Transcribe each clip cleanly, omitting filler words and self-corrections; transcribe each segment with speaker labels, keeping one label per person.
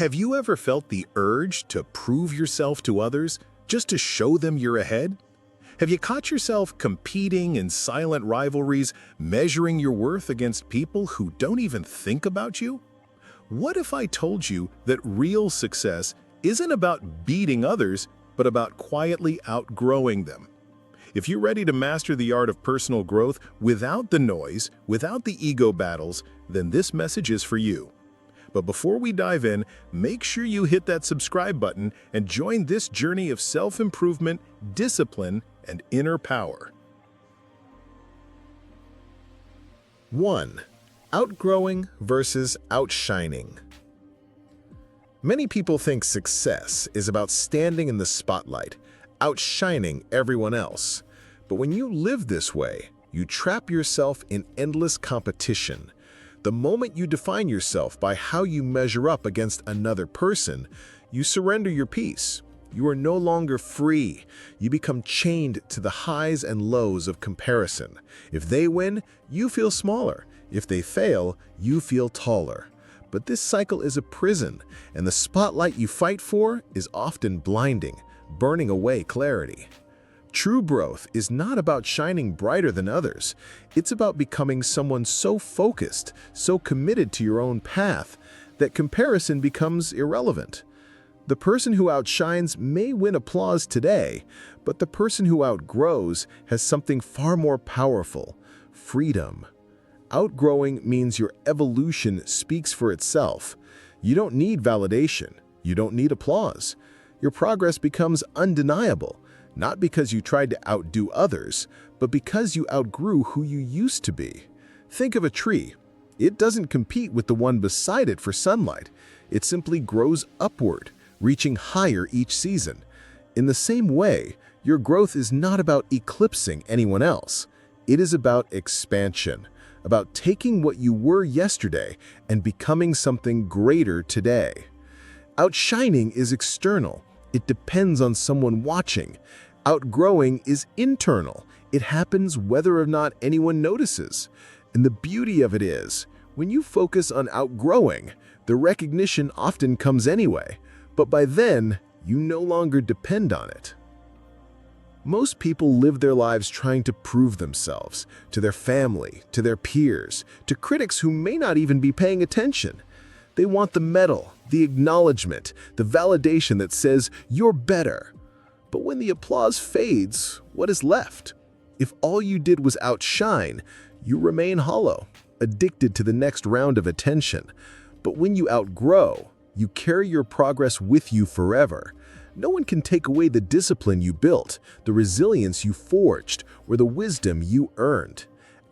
Speaker 1: Have you ever felt the urge to prove yourself to others just to show them you're ahead? Have you caught yourself competing in silent rivalries, measuring your worth against people who don't even think about you? What if I told you that real success isn't about beating others, but about quietly outgrowing them? If you're ready to master the art of personal growth without the noise, without the ego battles, then this message is for you. But before we dive in, make sure you hit that subscribe button and join this journey of self-improvement, discipline, and inner power. 1. Outgrowing versus outshining. Many people think success is about standing in the spotlight, outshining everyone else. But when you live this way, you trap yourself in endless competition. The moment you define yourself by how you measure up against another person, you surrender your peace. You are no longer free. You become chained to the highs and lows of comparison. If they win, you feel smaller. If they fail, you feel taller. But this cycle is a prison, and the spotlight you fight for is often blinding, burning away clarity. True growth is not about shining brighter than others. It's about becoming someone so focused, so committed to your own path, that comparison becomes irrelevant. The person who outshines may win applause today, but the person who outgrows has something far more powerful: freedom. Outgrowing means your evolution speaks for itself. You don't need validation. You don't need applause. Your progress becomes undeniable, not because you tried to outdo others, but because you outgrew who you used to be. Think of a tree. It doesn't compete with the one beside it for sunlight. It simply grows upward, reaching higher each season. In the same way, your growth is not about eclipsing anyone else. It is about expansion, about taking what you were yesterday and becoming something greater today. Outshining is external. It depends on someone watching. Outgrowing is internal. It happens whether or not anyone notices. And the beauty of it is, when you focus on outgrowing, the recognition often comes anyway, but by then, you no longer depend on it. Most people live their lives trying to prove themselves, to their family, to their peers, to critics who may not even be paying attention. They want the medal, the acknowledgement, the validation that says you're better. But when the applause fades, what is left? If all you did was outshine, you remain hollow, addicted to the next round of attention. But when you outgrow, you carry your progress with you forever. No one can take away the discipline you built, the resilience you forged, or the wisdom you earned.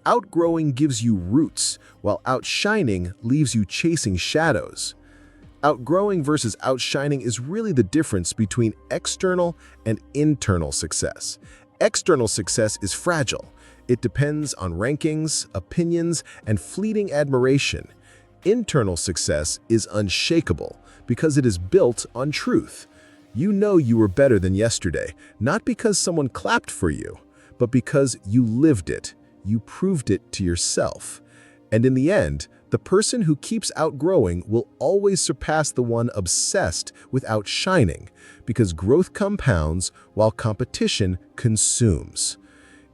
Speaker 1: Outgrowing gives you roots, while outshining leaves you chasing shadows. Outgrowing versus outshining is really the difference between external and internal success. External success is fragile. It depends on rankings, opinions, and fleeting admiration. Internal success is unshakable because it is built on truth. You know you were better than yesterday, not because someone clapped for you, but because you lived it. You proved it to yourself. And in the end, the person who keeps outgrowing will always surpass the one obsessed with outshining, because growth compounds while competition consumes.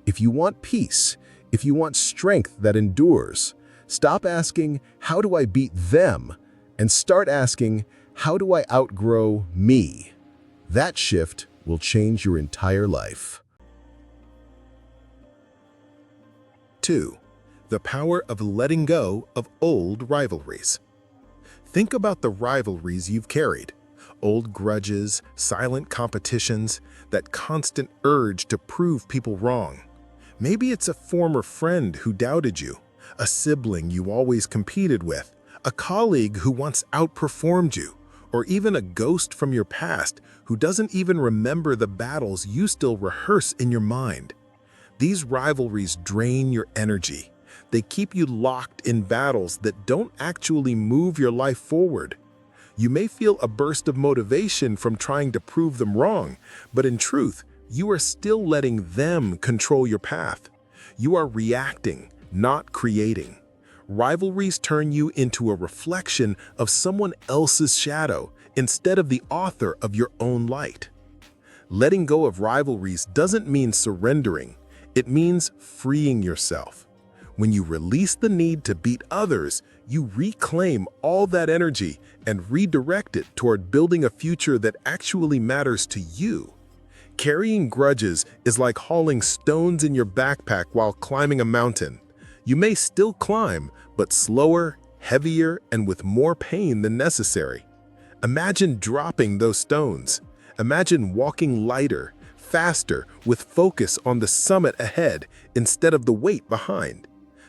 Speaker 1: If you want peace, if you want strength that endures, stop asking, "How do I beat them?" and start asking, "How do I outgrow me?" That shift will change your entire life. 2. The power of letting go of old rivalries. Think about the rivalries you've carried. Old grudges, silent competitions, that constant urge to prove people wrong. Maybe it's a former friend who doubted you, a sibling you always competed with, a colleague who once outperformed you, or even a ghost from your past who doesn't even remember the battles you still rehearse in your mind. These rivalries drain your energy. They keep you locked in battles that don't actually move your life forward. You may feel a burst of motivation from trying to prove them wrong, but in truth, you are still letting them control your path. You are reacting, not creating. Rivalries turn you into a reflection of someone else's shadow instead of the author of your own light. Letting go of rivalries doesn't mean surrendering. It means freeing yourself. When you release the need to beat others, you reclaim all that energy and redirect it toward building a future that actually matters to you. Carrying grudges is like hauling stones in your backpack while climbing a mountain. You may still climb, but slower, heavier, and with more pain than necessary. Imagine dropping those stones. Imagine walking lighter, faster, with focus on the summit ahead instead of the weight behind.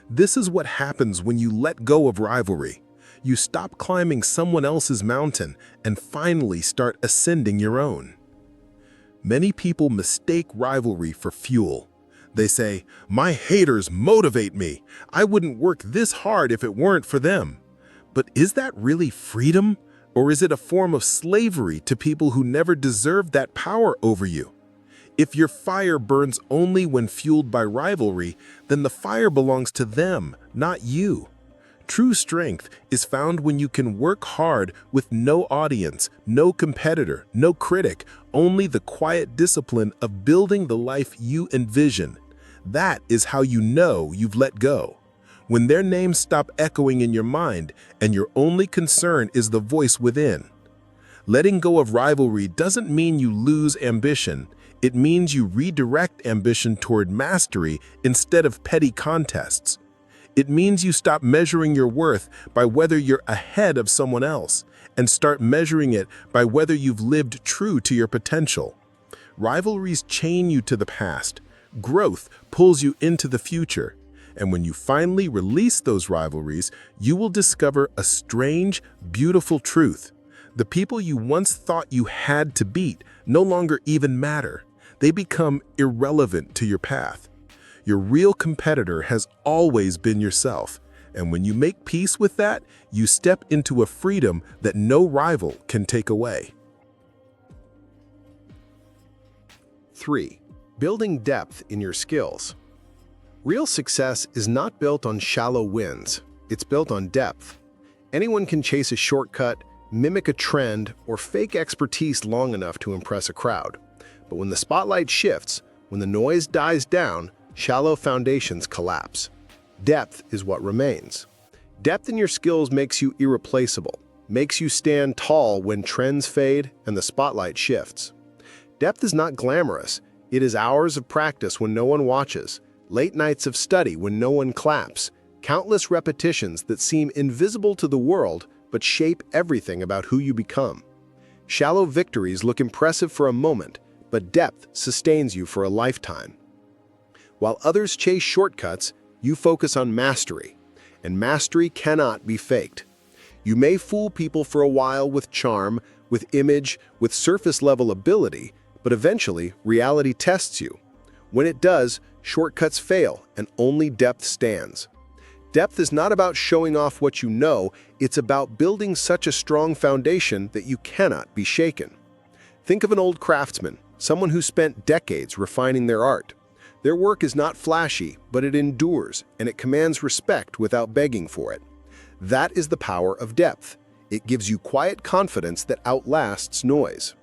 Speaker 1: This is what happens when you let go of rivalry. You stop climbing someone else's mountain and finally start ascending your own. Many people mistake rivalry for fuel. They say, "My haters motivate me. I wouldn't work this hard if it weren't for them." But is that really freedom? Or is it a form of slavery to people who never deserved that power over you? If your fire burns only when fueled by rivalry, then the fire belongs to them, not you. True strength is found when you can work hard with no audience, no competitor, no critic, only the quiet discipline of building the life you envision. That is how you know you've let go. When their names stop echoing in your mind and your only concern is the voice within. Letting go of rivalry doesn't mean you lose ambition. It means you redirect ambition toward mastery instead of petty contests. It means you stop measuring your worth by whether you're ahead of someone else and start measuring it by whether you've lived true to your potential. Rivalries chain you to the past. Growth pulls you into the future. And when you finally release those rivalries, you will discover a strange, beautiful truth. The people you once thought you had to beat no longer even matter. They become irrelevant to your path. Your real competitor has always been yourself. And when you make peace with that, you step into a freedom that no rival can take away.
Speaker 2: 3. Building depth in your skills. Real success is not built on shallow wins. It's built on depth. Anyone can chase a shortcut, mimic a trend, or fake expertise long enough to impress a crowd. But when the spotlight shifts, when the noise dies down, shallow foundations collapse. Depth is what remains. Depth in your skills makes you irreplaceable, makes you stand tall when trends fade and the spotlight shifts. Depth is not glamorous. It is hours of practice when no one watches, late nights of study when no one claps, countless repetitions that seem invisible to the world but shape everything about who you become. Shallow victories look impressive for a moment, but depth sustains you for a lifetime. While others chase shortcuts, you focus on mastery, and mastery cannot be faked. You may fool people for a while with charm, with image, with surface-level ability, but eventually reality tests you. When it does, shortcuts fail and only depth stands. Depth is not about showing off what you know, it's about building such a strong foundation that you cannot be shaken. Think of an old craftsman, someone who spent decades refining their art. Their work is not flashy, but it endures, and it commands respect without begging for it. That is the power of depth. It gives you quiet confidence that outlasts noise.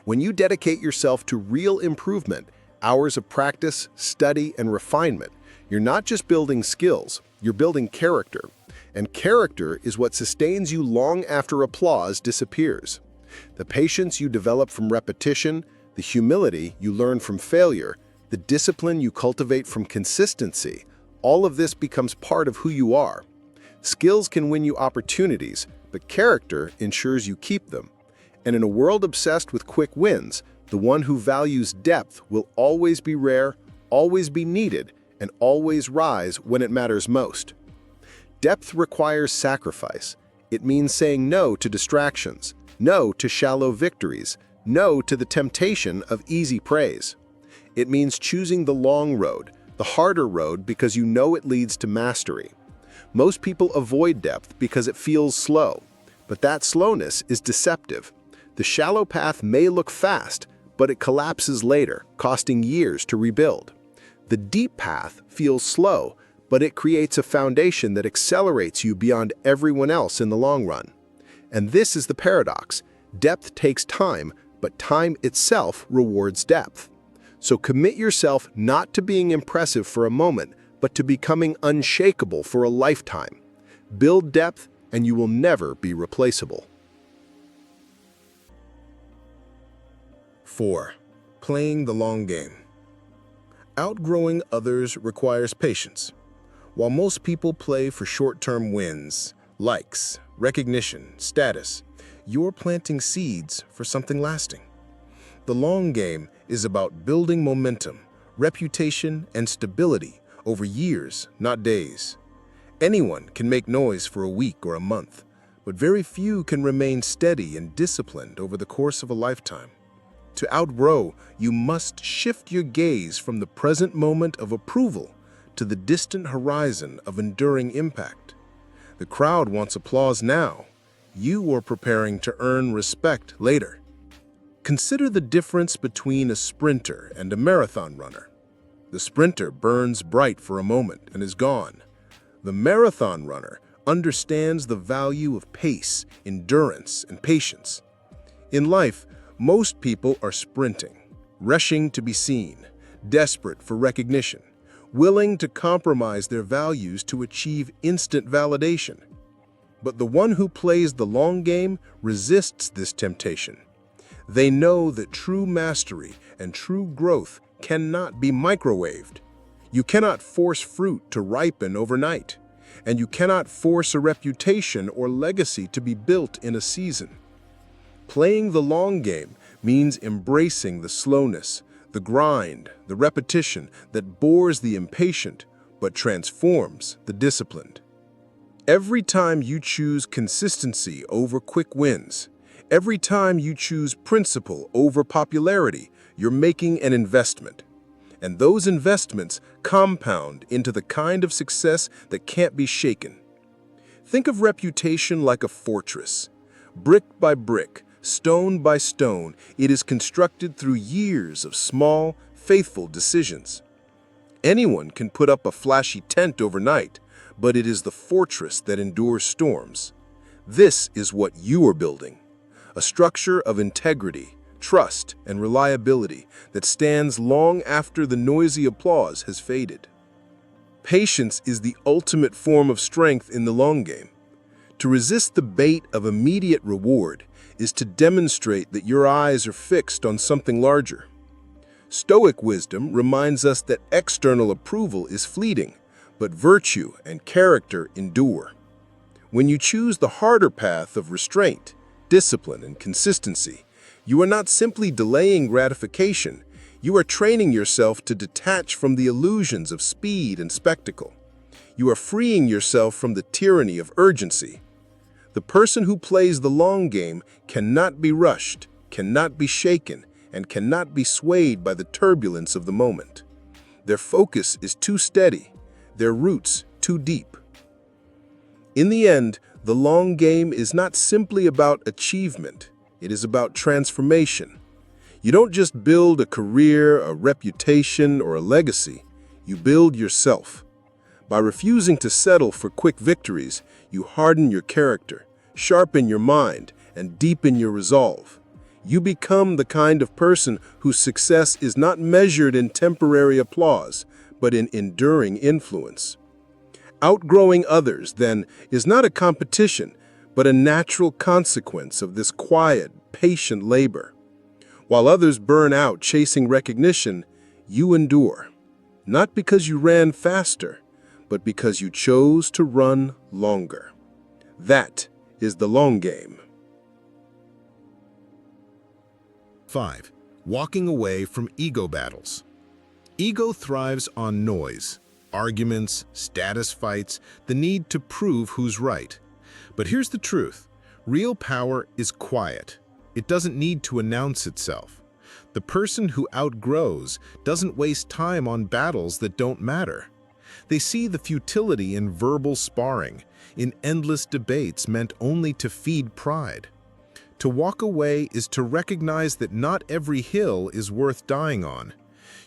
Speaker 2: When you dedicate yourself to real improvement, hours of practice, study, and refinement, you're not just building skills, you're building character. And character is what sustains you long after applause disappears. The patience you develop from repetition, the humility you learn from failure, the discipline you cultivate from consistency, all of this becomes part of who you are. Skills can win you opportunities, but character ensures you keep them. And in a world obsessed with quick wins, the one who values depth will always be rare, always be needed, and always rise when it matters most. Depth requires sacrifice. It means saying no to distractions, no to shallow victories, no to the temptation of easy praise. It means choosing the long road, the harder road because you know it leads to mastery. Most people avoid depth because it feels slow, but that slowness is deceptive. The shallow path may look fast, but it collapses later, costing years to rebuild. The deep path feels slow, but it creates a foundation that accelerates you beyond everyone else in the long run. And this is the paradox. Depth takes time, but time itself rewards depth. So commit yourself not to being impressive for a moment, but to becoming unshakable for a lifetime. Build depth, and you will never be replaceable.
Speaker 1: 4. Playing the long game. Outgrowing others requires patience. While most people play for short-term wins, likes, recognition, status, you're planting seeds for something lasting. The long game is about building momentum, reputation, and stability over years, not days. Anyone can make noise for a week or a month, but very few can remain steady and disciplined over the course of a lifetime. To outgrow, you must shift your gaze from the present moment of approval to the distant horizon of enduring impact. The crowd wants applause now. You are preparing to earn respect later. Consider the difference between a sprinter and a marathon runner. The sprinter burns bright for a moment and is gone. The marathon runner understands the value of pace, endurance, and patience. In life, most people are sprinting, rushing to be seen, desperate for recognition, willing to compromise their values to achieve instant validation. But the one who plays the long game resists this temptation. They know that true mastery and true growth cannot be microwaved. You cannot force fruit to ripen overnight, and you cannot force a reputation or legacy to be built in a season. Playing the long game means embracing the slowness, the grind, the repetition that bores the impatient but transforms the disciplined. Every time you choose consistency over quick wins, every time you choose principle over popularity, you're making an investment. And those investments compound into the kind of success that can't be shaken. Think of reputation like a fortress. Brick by brick, stone by stone, it is constructed through years of small, faithful decisions. Anyone can put up a flashy tent overnight, but it is the fortress that endures storms. This is what you are building, a structure of integrity, trust, and reliability that stands long after the noisy applause has faded. Patience is the ultimate form of strength in the long game. To resist the bait of immediate reward is to demonstrate that your eyes are fixed on something larger. Stoic wisdom reminds us that external approval is fleeting, but virtue and character endure. When you choose the harder path of restraint, discipline, and consistency, you are not simply delaying gratification, you are training yourself to detach from the illusions of speed and spectacle. You are freeing yourself from the tyranny of urgency. The person who plays the long game cannot be rushed, cannot be shaken, and cannot be swayed by the turbulence of the moment. Their focus is too steady, their roots too deep. In the end, the long game is not simply about achievement, it is about transformation. You don't just build a career, a reputation, or a legacy, you build yourself. By refusing to settle for quick victories, you harden your character, sharpen your mind, and deepen your resolve. You become the kind of person whose success is not measured in temporary applause, but in enduring influence. Outgrowing others, then, is not a competition, but a natural consequence of this quiet, patient labor. While others burn out chasing recognition, you endure, not because you ran faster, but because you chose to run longer. That is the long game.
Speaker 3: 5. Walking away from ego battles. Ego thrives on noise, arguments, status fights, the need to prove who's right. But here's the truth. Real power is quiet. It doesn't need to announce itself. The person who outgrows doesn't waste time on battles that don't matter. They see the futility in verbal sparring, in endless debates meant only to feed pride. To walk away is to recognize that not every hill is worth dying on.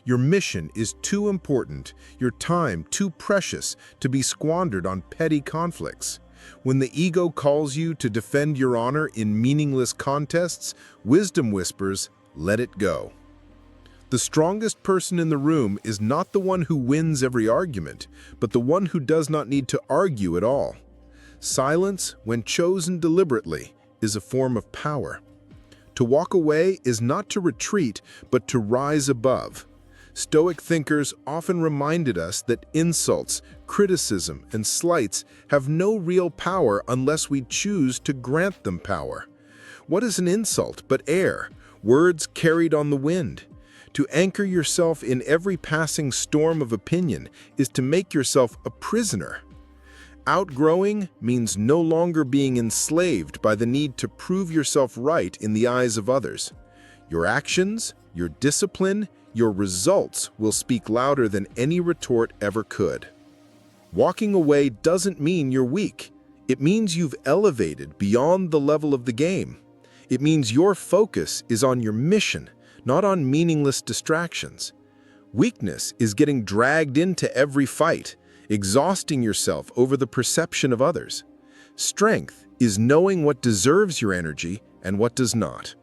Speaker 3: Your mission is too important, your time too precious to be squandered on petty conflicts. When the ego calls you to defend your honor in meaningless contests, wisdom whispers, let it go. The strongest person in the room is not the one who wins every argument, but the one who does not need to argue at all. Silence, when chosen deliberately, is a form of power. To walk away is not to retreat, but to rise above. Stoic thinkers often reminded us that insults, criticism, and slights have no real power unless we choose to grant them power. What is an insult but air, words carried on the wind? To anchor yourself in every passing storm of opinion is to make yourself a prisoner. Outgrowing means no longer being enslaved by the need to prove yourself right in the eyes of others. Your actions, your discipline, your results will speak louder than any retort ever could. Walking away doesn't mean you're weak. It means you've elevated beyond the level of the game. It means your focus is on your mission, not on meaningless distractions. Weakness is getting dragged into every fight, exhausting yourself over the perception of others. Strength is knowing what deserves your energy and what does not.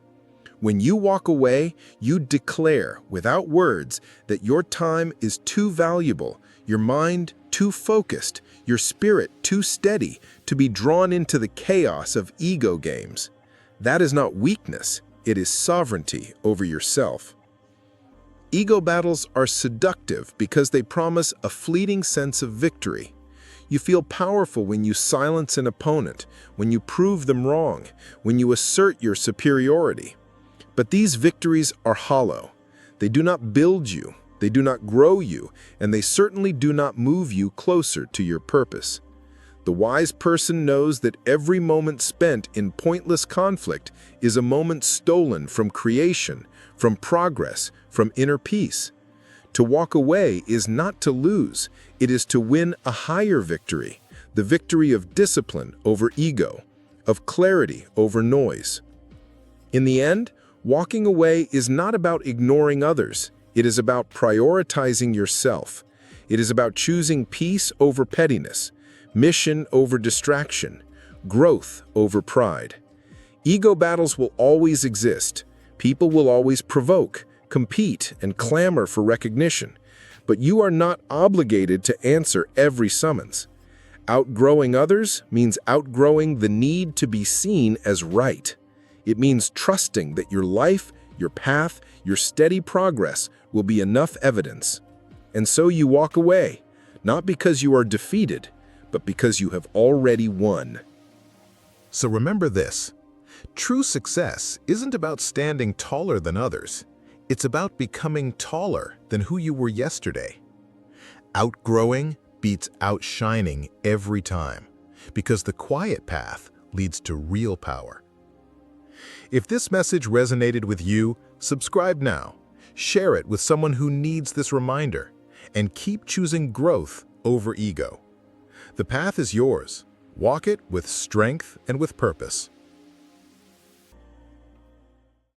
Speaker 3: When you walk away, you declare, without words, that your time is too valuable, your mind too focused, your spirit too steady to be drawn into the chaos of ego games. That is not weakness, it is sovereignty over yourself. Ego battles are seductive because they promise a fleeting sense of victory. You feel powerful when you silence an opponent, when you prove them wrong, when you assert your superiority. But these victories are hollow. They do not build you, they do not grow you, and they certainly do not move you closer to your purpose. The wise person knows that every moment spent in pointless conflict is a moment stolen from creation, from progress, from inner peace. To walk away is not to lose, it is to win a higher victory, the victory of discipline over ego, of clarity over noise. In the end, walking away is not about ignoring others, it is about prioritizing yourself. It is about choosing peace over pettiness, mission over distraction, growth over pride. Ego battles will always exist. People will always provoke, compete, and clamor for recognition. But you are not obligated to answer every summons. Outgrowing others means outgrowing the need to be seen as right. It means trusting that your life, your path, your steady progress will be enough evidence. And so you walk away, not because you are defeated, but because you have already won.
Speaker 1: So remember this. True success isn't about standing taller than others. It's about becoming taller than who you were yesterday. Outgrowing beats outshining every time, because the quiet path leads to real power. If this message resonated with you, subscribe now, share it with someone who needs this reminder, and keep choosing growth over ego. The path is yours. Walk it with strength and with purpose.